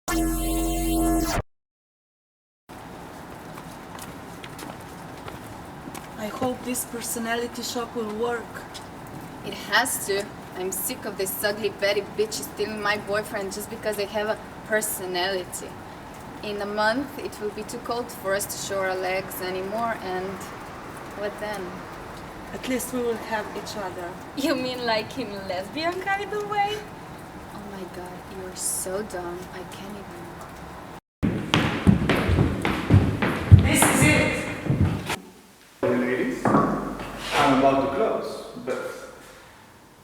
I hope this personality shop will work. It has to. I'm sick of these ugly petty bitches stealing my boyfriend just because they have a personality. In a month, it will be too cold for us to show our legs anymore, and what then? At least we will have each other. You mean like in lesbian kind of way? Oh my god, you are so dumb. I can't even. This is it! Ladies, I'm about to close, but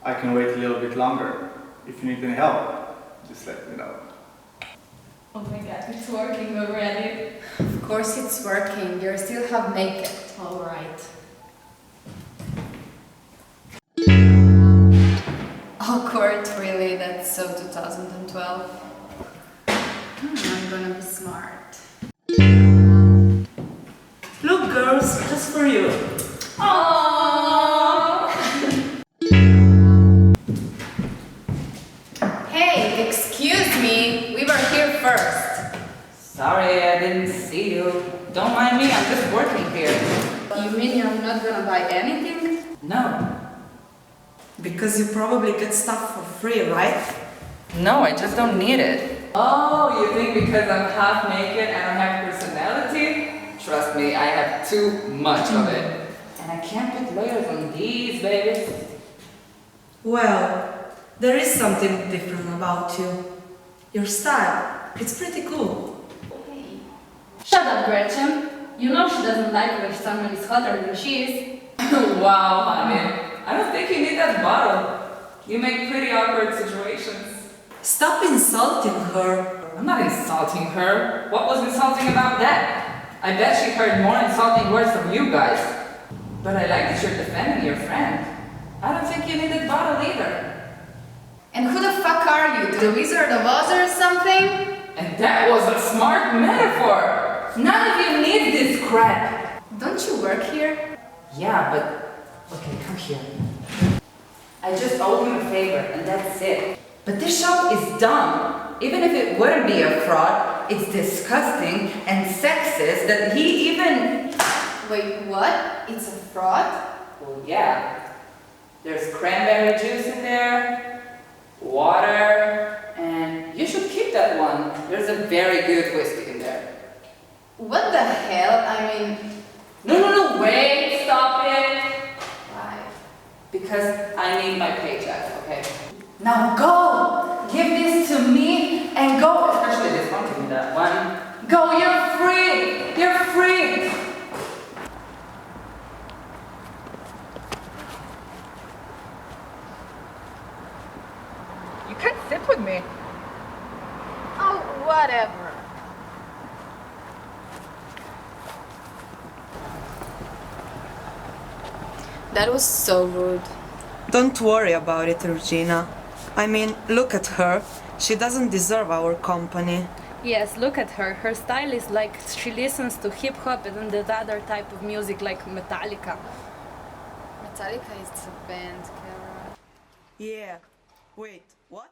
I can wait a little bit longer. If you need any help, just let me know. Oh my god, it's working already. Of course it's working. You still have makeup. Alright. Awkward, really? That's so 2012. I'm gonna be smart. Look, girls, just for you. Hey, excuse me. We were here first. Sorry, I didn't see you. Don't mind me, I'm just working here. You mean you're not gonna buy anything? No. Because you probably get stuff for free, right? No, I just don't need it. Oh, you think because I'm half naked and I have personality? Trust me, I have too much of it. And I can't put layers on these, babies. Well, there is something different about you. Your style, it's pretty cool. Shut up, Gretchen. You know she doesn't like when someone is hotter than she is. Wow, honey. I don't think you need that bottle. You make pretty awkward situations. Stop insulting her. I'm not insulting her. What was insulting about that? I bet she heard more insulting words from you guys. But I like that you're defending your friend. I don't think you need that bottle either. And who the fuck are you? The Wizard of Oz or something? And that was a smart metaphor. None of you need this crap. Don't you work here? Yeah, but... Okay, come here. I just owed him a favor, and that's it. But this shop is dumb. Even if it wouldn't be a fraud, it's disgusting and sexist that he even... Wait, what? It's a fraud? Well, yeah. There's cranberry juice in there, water, and you should keep that one. There's a very good whiskey in there. What the hell? I mean, No, wait, stop it. why? Because I need my paycheck, okay? Now go! Give this to me and go! Especially this one, give me that one. Go, you're free! You're free! You can't sit with me. Oh, whatever. That was so rude. Don't worry about it, Regina. I mean, look at her. She doesn't deserve our company. Yes, look at her. Her style is like she listens to hip hop and that other type of music like Metallica. Metallica is a band, Kara. Yeah. Wait, what?